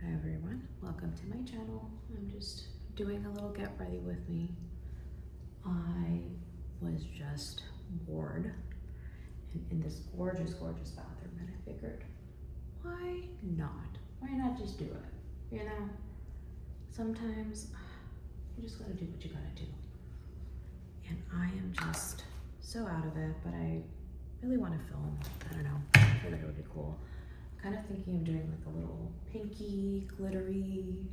Hi everyone, welcome to my channel. I'm just doing a little get ready with me. I was just bored in this gorgeous bathroom, and I figured, why not? Why not just do it? You know, sometimes you just gotta do what you gotta do. And I am just so out of it, but I really want to film. I don't know, I feel like it would be cool. Kind of thinking of doing like a little pinky, glittery,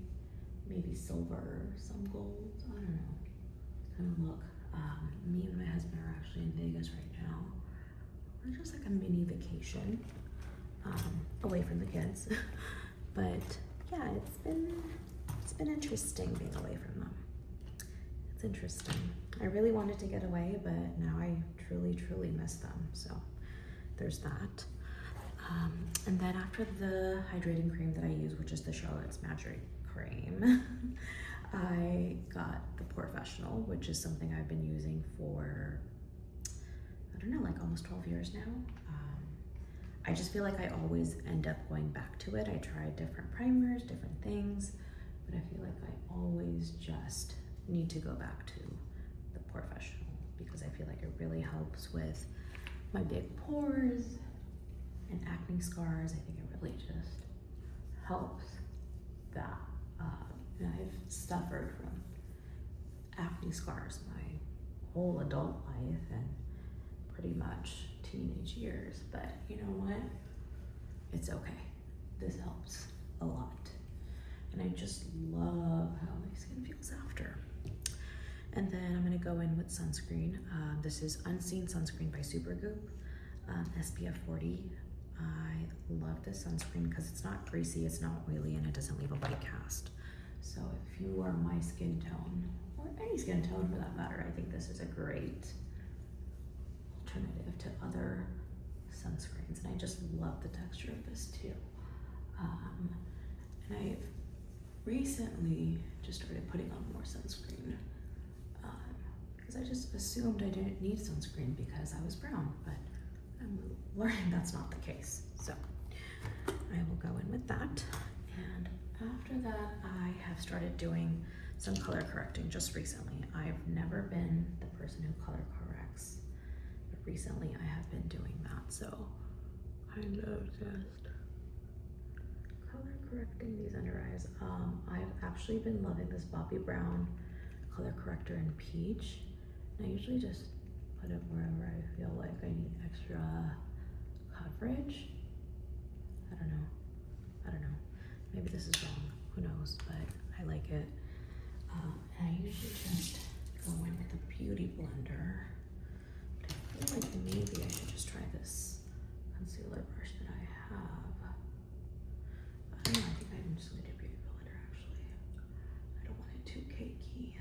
maybe silver, some gold, I don't know, kind of look. Me and my husband are actually in Vegas right now. We're just like a mini vacation, away from the kids. But yeah, it's been interesting being away from them. It's interesting. I really wanted to get away, but now I truly miss them. So there's that. And then after the hydrating cream that I use, which is the Charlotte's Magic Cream, I got the Professional, which is something I've been using for, I don't know, like almost 12 years now. I just feel like I always end up going back to it. I try different primers, different things, but I feel like I always just need to go back to the Professional because I feel like it really helps with my big pores and acne scars. I think it really just helps that. And I've suffered from acne scars my whole adult life and pretty much teenage years, but you know what? It's okay. This helps a lot. And I just love how my skin feels after. And then I'm gonna go in with sunscreen. This is Unseen Sunscreen by Supergoop, SPF 40. I love this sunscreen because it's not greasy, it's not oily, and it doesn't leave a white cast. So if you are my skin tone, or any skin tone for that matter, I think this is a great alternative to other sunscreens. And I just love the texture of this too. And I've recently just started putting on more sunscreen because I just assumed I didn't need sunscreen because I was brown, but I'm learning that's not the case. So I will go in with that. And after that, I have started doing some color correcting just recently. I've never been the person who color corrects, but recently I have been doing that. So kind of just color correcting these under eyes. I've actually been loving this Bobbi Brown color corrector in peach. And I usually just put it wherever I feel like I need extra coverage. I don't know. Maybe this is wrong, who knows, but I like it. And I usually just go in with a beauty blender. But I feel like maybe I should just try this concealer brush that I have. I don't know, I think I'm just gonna do beauty blender actually. I don't want it too cakey.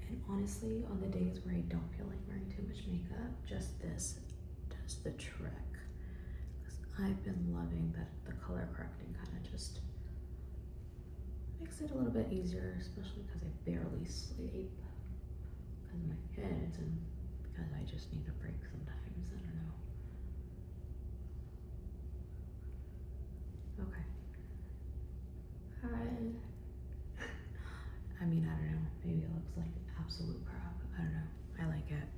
And honestly, on the days where I don't feel like wearing too much makeup, just this does the trick. Because I've been loving that the color correcting kind of just makes it a little bit easier, especially because I barely sleep because of my kids and because I just need a break sometimes. I don't know. Okay. I mean, I don't know. Maybe it looks like absolute crap. I don't know. I like it.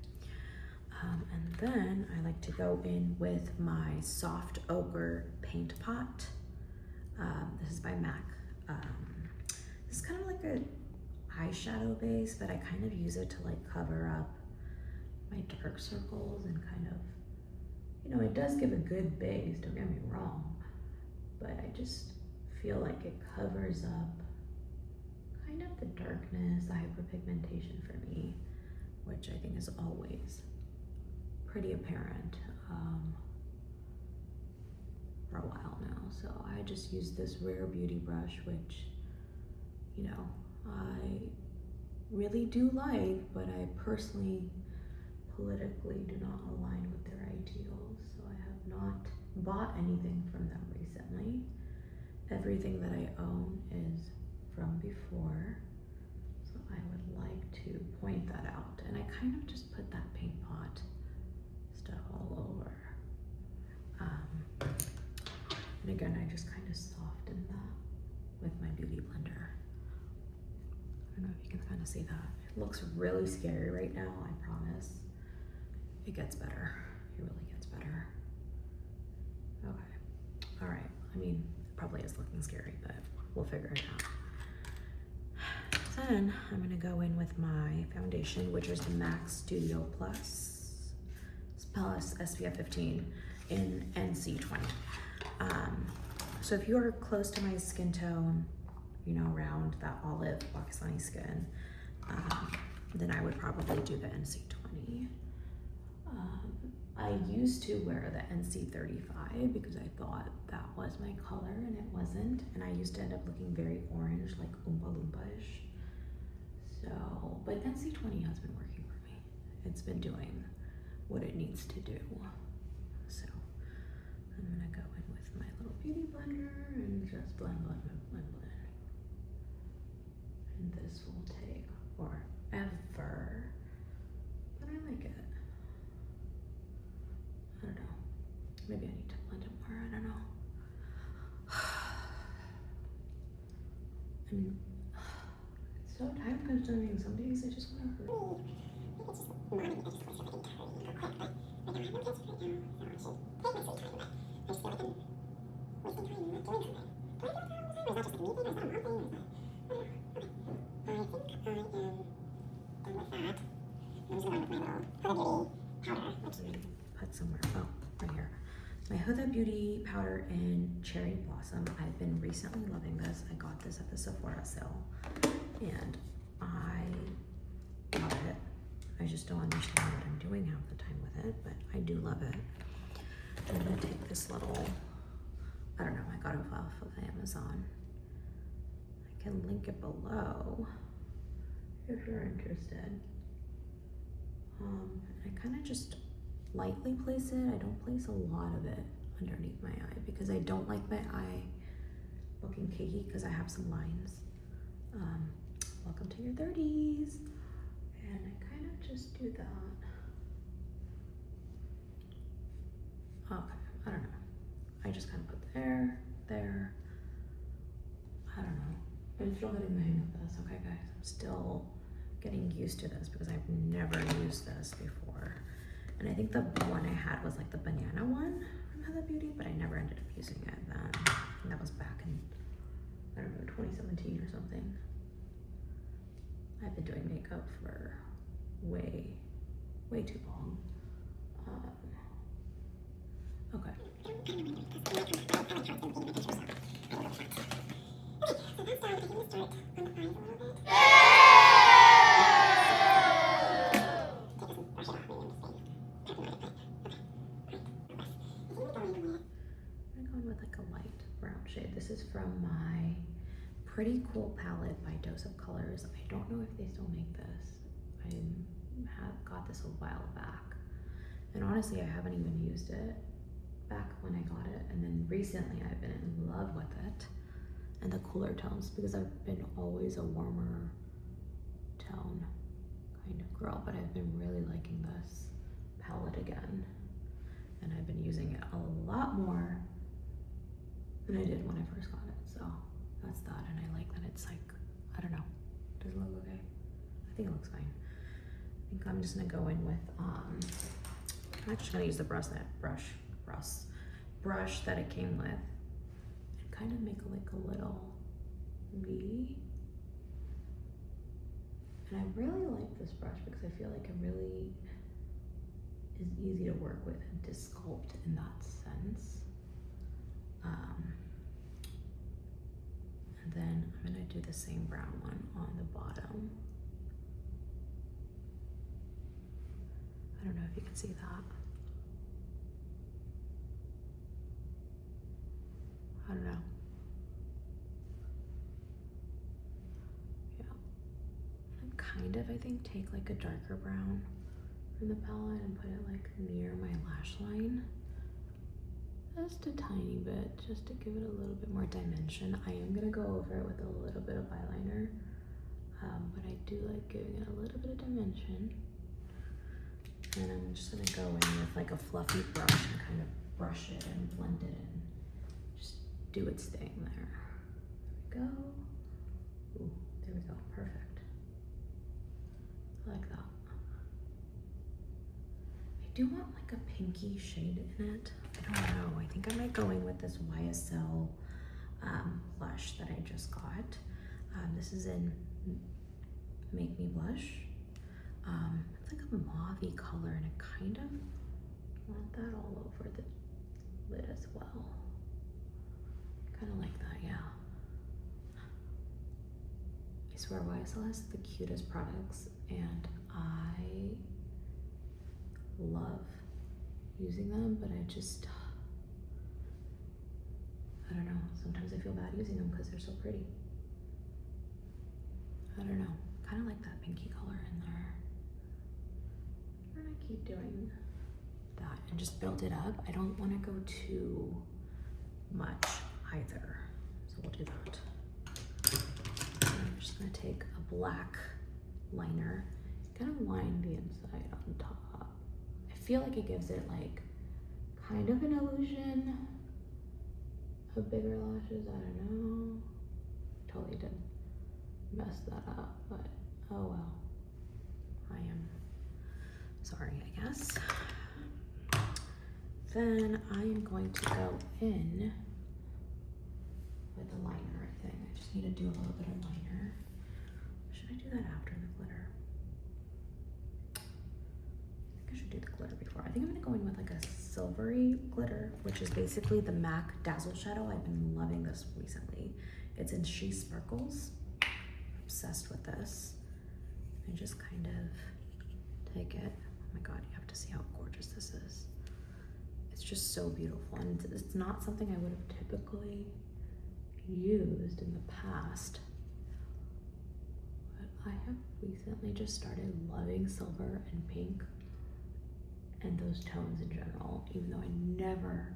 And then I like to go in with my Soft Ochre Paint Pot. This is by MAC. This is kind of like a eyeshadow base, but I kind of use it to like cover up my dark circles and kind of, you know, it does give a good base, don't get me wrong, but I just feel like it covers up kind of the darkness, the hyperpigmentation for me, which I think is always pretty apparent for a while now. So I just use this Rare Beauty brush, which, you know, I really do like, but I personally politically do not align with their ideals. So I have not bought anything from them recently. Everything that I own is from before. So I would like to point that out. And I kind of just put that paint pot stuff all over. And again, I just kind of softened that with my Beauty Blender. I don't know if you can kind of see that. It looks really scary right now, I promise. It gets better. It really gets better. Okay. All right. I mean, it probably is looking scary, but we'll figure it out. Then I'm gonna go in with my foundation, which is the MAC Studio Plus SPF 15 in NC20. So if you are close to my skin tone, you know, around that olive Pakistani skin, then I would probably do the NC20. I used to wear the NC35 because I thought that was my color and it wasn't. And I used to end up looking very orange, like Oompa Loompa-ish. So, but NC20 has been working for me. It's been doing what it needs to do. So I'm gonna go in with my little beauty blender and just blend, blend, blend, blend, blend. And this will take forever, but I like it. I don't know. Maybe I need to blend it more. I don't know. I mean, it's so time consuming. Some days I just want to hurry. Put somewhere. Oh, right here. My Huda Beauty powder in Cherry Blossom. I've been recently loving this. I got this at the Sephora sale and I love it. I just don't understand what I'm doing half the time with it, but I do love it. I'm gonna take this little, I don't know, I got it off of Amazon. I can link it below if you're interested. I kind of just lightly place it. I don't place a lot of it underneath my eye because I don't like my eye looking cakey because I have some lines. Welcome to your 30s. And I kind of just do that. Okay, I don't know. I just kind of put there. I don't know. I'm still getting the hang of this, okay guys? I'm still getting used to this because I've never used this before. And I think the one I had was like the banana one from Huda Beauty, but I never ended up using it then. And that was back in, I don't know, 2017 or something. I've been doing makeup for way too long. Okay. This is from my Pretty Cool palette by Dose of Colors. I don't know if they still make this. I got this a while back. And honestly, I haven't even used it back when I got it. And then recently I've been in love with it and the cooler tones because I've been always a warmer tone kind of girl, but I've been really liking this palette again. And I've been using it a lot more than I did when I first got it. So that's that. And I like that it's like, I don't know. Does it look okay? I think it looks fine. I think I'm just gonna go in with, I'm just gonna use the brush that it came with and kind of make like a little V. And I really like this brush because I feel like it really is easy to work with and to sculpt in that sense. And then I'm gonna do the same brown one on the bottom. I don't know if you can see that. I don't know. Yeah. And kind of, I think, take like a darker brown from the palette and put it like near my lash line. Just a tiny bit, just to give it a little bit more dimension. I am gonna go over it with a little bit of eyeliner, but I do like giving it a little bit of dimension. And I'm just gonna go in with like a fluffy brush and kind of brush it and blend it and just do its thing there. There we go. Ooh, there we go, perfect. I like that. I do want like a pinky shade in it. I don't know, I think I might go in with this YSL blush that I just got. This is in Make Me Blush. It's like a mauve-y color, and I kind of want that all over the lid as well. Kind of like that, yeah. I swear YSL has the cutest products, and I love using them, but I don't know, sometimes I feel bad using them because they're so pretty. I don't know, kind of like that pinky color in there. We're gonna keep doing that and just build it up. I don't want to go too much either, so we'll do that. I'm just gonna take a black liner, kind of line the inside on top. I feel like it gives it like kind of an illusion of bigger lashes. I don't know. Totally did mess that up, but oh well. I am sorry, I guess. Then I am going to go in with a liner, I think. I just need to do a little bit of liner. Should I do that after the glitter? I think I should do the glitter before. I think I'm gonna go in with like a silvery glitter, which is basically the MAC Dazzle Shadow. I've been loving this recently. It's in She Sparkles. Obsessed with this. And just kind of take it. Oh my God, you have to see how gorgeous this is. It's just so beautiful, and it's not something I would have typically used in the past, but I have recently just started loving silver and pink and those tones in general, even though I never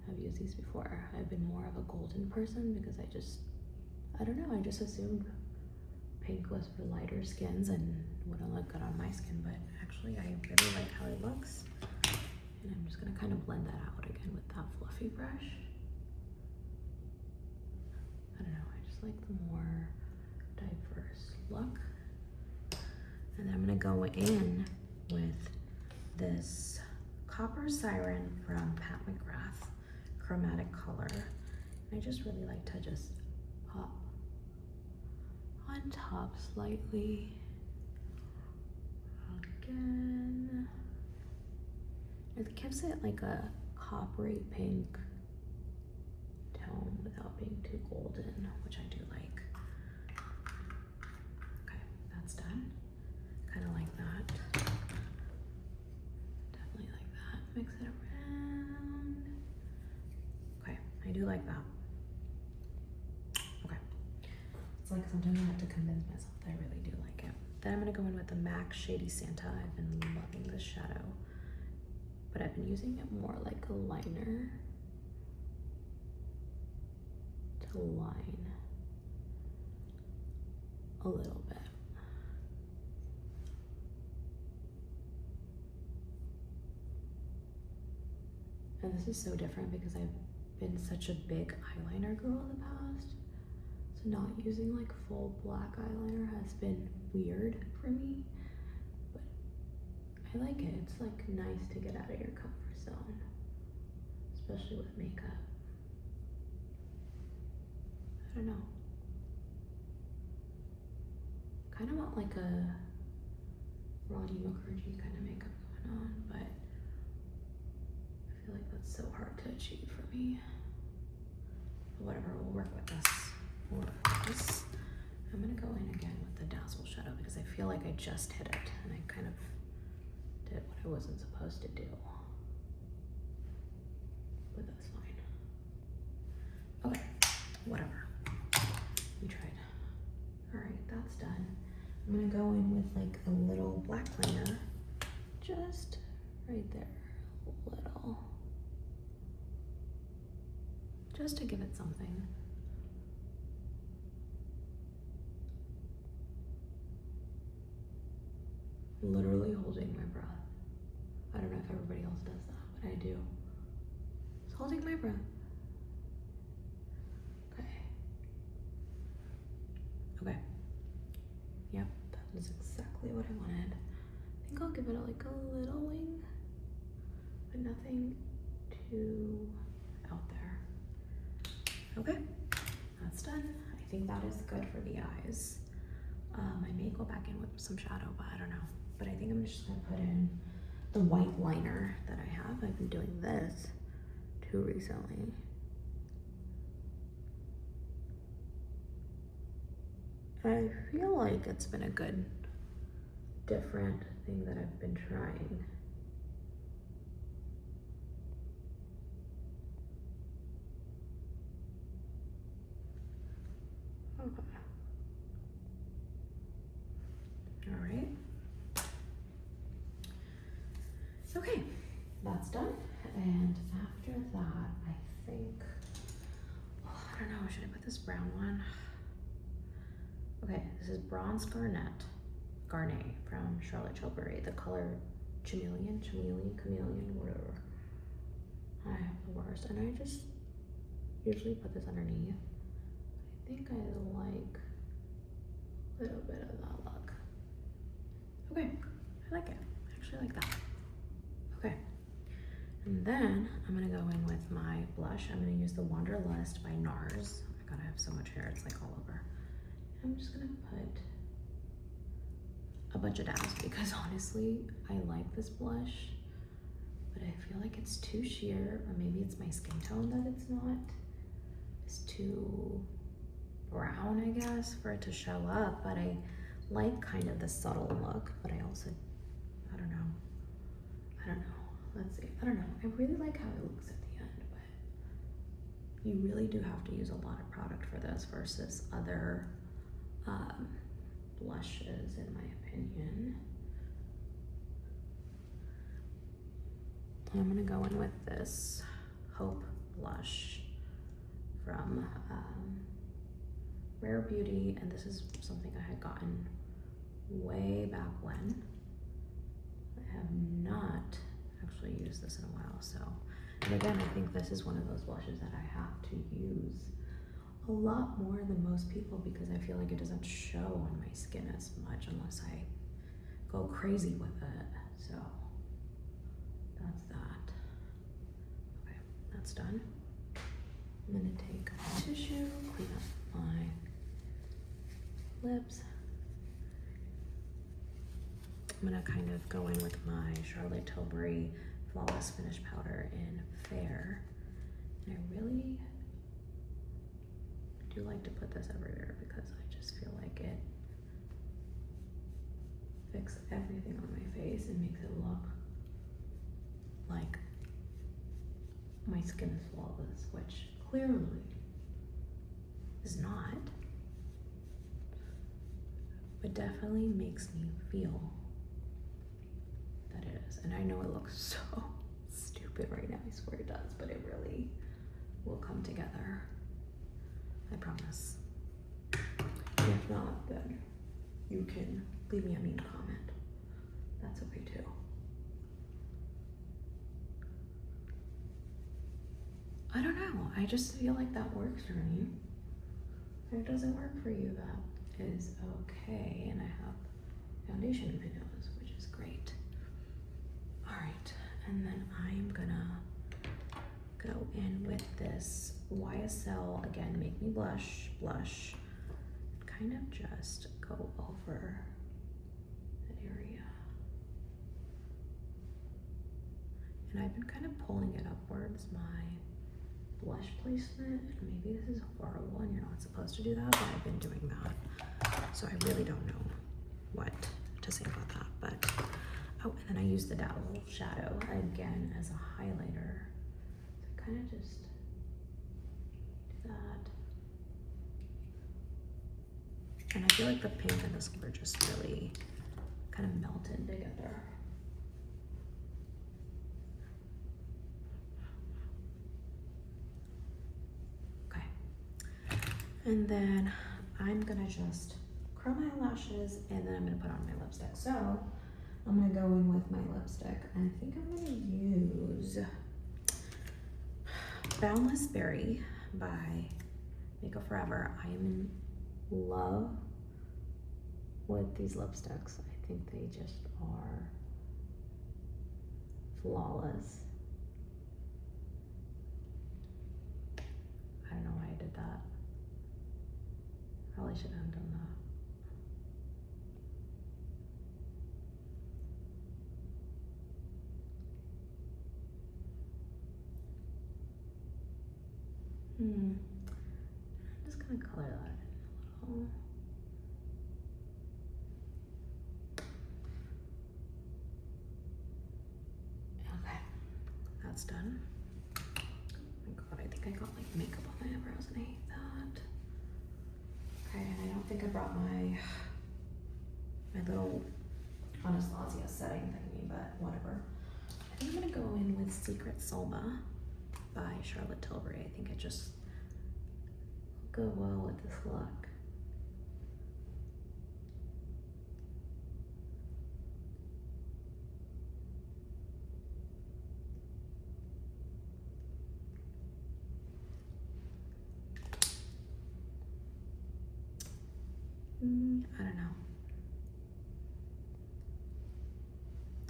have used these before. I've been more of a golden person because I don't know, I just assumed pink was for lighter skins and wouldn't look good on my skin, but actually I really like how it looks. And I'm just gonna kind of blend that out again with that fluffy brush. I don't know, I just like the more diverse look. And then I'm gonna go in with this Copper Siren from Pat McGrath, chromatic color. And I just really like to just pop on top slightly. Again. It gives it like a coppery pink tone without being too golden, which I do like. Okay, that's done. Kind of like that. Definitely like that. Mix it around. Okay, I do like that. Okay. It's like sometimes I have to convince myself that I really do like it. Then I'm gonna go in with the MAC Shady Santa. I've been loving this shadow, but I've been using it more like a liner to line a little bit. And this is so different because I've been such a big eyeliner girl in the past. So not using like full black eyeliner has been weird for me, but I like it. It's like nice to get out of your comfort zone, especially with makeup. I don't know. Kind of want like a Roddy Mukherjee kind of makeup going on, but I feel like that's so hard to achieve for me. But whatever, we'll work with this. We'll work with this. I'm gonna go in again with the Dazzle Shadow because I feel like I just hit it and I kind of did what I wasn't supposed to do. But that's fine. Okay, whatever. We tried. All right, that's done. I'm gonna go in with like a little black liner, just right there, a little. Just to give it something. Literally holding my breath. I don't know if everybody else does that, but I do. Just holding my breath. Okay. Yep, that is exactly what I wanted. I think I'll give it like a little wing, but nothing too out there. Okay, that's done. I think that is good for the eyes. I may go back in with some shadow, but I don't know. But I think I'm just gonna put in the white liner that I have. I've been doing this too recently. I feel like it's been a good, different thing that I've been trying. Okay. All right. Okay, that's done. And after that, I think, oh, I don't know, should I put this brown one? Okay, this is Bronze Garnet from Charlotte Tilbury. The color chameleon, whatever. I have the worst, and I just usually put this underneath. I think I like a little bit of that look. Okay, I like it. I actually like that. Okay, and then I'm gonna go in with my blush. I'm gonna use the Wanderlust by NARS. Oh my god, I have so much hair, it's like all over. I'm just gonna put a bunch of dabs because honestly, I like this blush, but I feel like it's too sheer, or maybe it's my skin tone that it's not. It's too brown, I guess, for it to show up, but I like kind of the subtle look, but I also, I don't know. Let's see, I don't know. I really like how it looks at the end, but you really do have to use a lot of product for this versus other blushes, in my opinion. I'm gonna go in with this Hope blush from Rare Beauty, and this is something I had gotten way back when. I have not actually used this in a while, so, and again, I think this is one of those blushes that I have to use a lot more than most people because I feel like it doesn't show on my skin as much unless I go crazy with it. So that's that. Okay, that's done. I'm gonna take a tissue, clean up my lips. I'm gonna kind of go in with my Charlotte Tilbury Flawless Finish Powder in Fair. And I really do like to put this everywhere because I just feel like it fixes everything on my face and makes it look like my skin is flawless, which clearly is not, but definitely makes me feel that it is. And I know it looks so stupid right now, I swear it does, but it really will come together. I promise. And if not, then you can leave me a mean comment. That's okay too. I don't know, I just feel like that works for me. If it doesn't work for you, that is okay. And I have foundation in my nose, which is great. All right, and then I'm gonna go in with this YSL, again, Make Me Blush, kind of just go over that area. And I've been kind of pulling it upwards, my blush placement, and maybe this is horrible and you're not supposed to do that, but I've been doing that. So I really don't know what to say about that, but, oh, and then I use the Dabble shadow again as a highlighter. So kind of just do that. And I feel like the pink and the silver just really kind of melted together. Okay. And then I'm gonna just curl my eyelashes and then I'm gonna put on my lipstick. So I'm gonna go in with my lipstick. And I think I'm gonna use Boundless Berry by Makeup Forever. I am in love with these lipsticks. I think they just are flawless. I don't know why I did that. Probably shouldn't have done that. I'm just gonna color that in a little. Okay, that's done. Oh my god, I think I got like makeup on my eyebrows and I hate that. Okay, and I don't think I brought my little Anastasia setting thingy, but whatever. I think I'm gonna go in with Secret Soma by Charlotte Tilbury. I think it just will go well with this look. I don't know.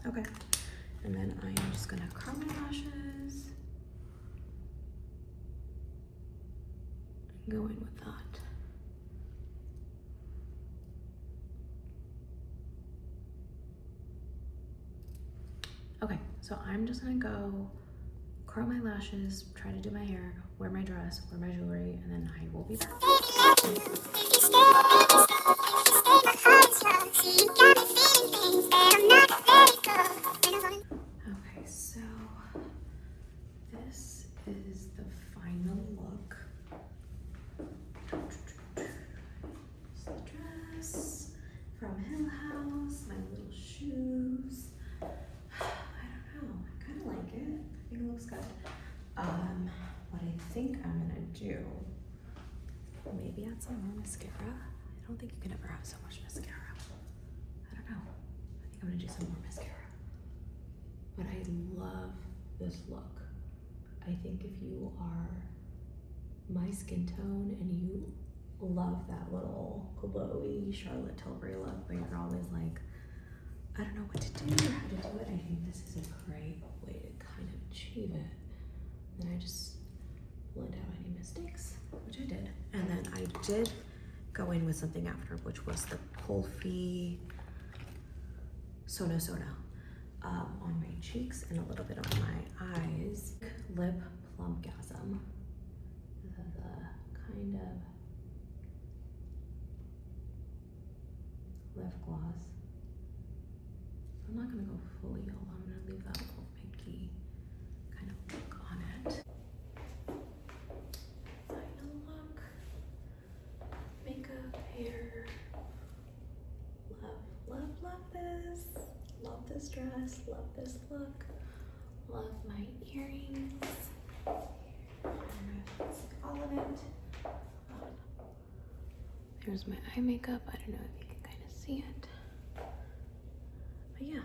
Okay, and then I am just gonna curl my lashes. Go in with that. Okay, so I'm just gonna go curl my lashes, try to do my hair, wear my dress, wear my jewelry, and then I will be back. Okay, so this is the final look. It's the dress from Hill House, my little shoes. I don't know, I kind of like it. I think it looks good. What I think I'm gonna do, maybe add some more mascara. I don't think you can ever have so much mascara. I don't know. I think I'm gonna do some more mascara. But I love this look. I think if you are my skin tone and you love that little glowy Charlotte Tilbury look, but you're always like, I don't know what to do or how to do it, I think this is a great way to kind of achieve it. And I just blend out any mistakes, which I did. And then I did go in with something after, which was the Kulfi Soda on my cheeks and a little bit on my eyes. Lip Plumpgasm. This has a kind of lip gloss. I'm not gonna go fully yellow. I'm gonna leave that little pinky kind of look on it. Final look. Makeup, hair. Love this. Love this dress. Love this look. Love my earrings. All of it. There's my eye makeup. I don't know if you can kind of see it. But yeah.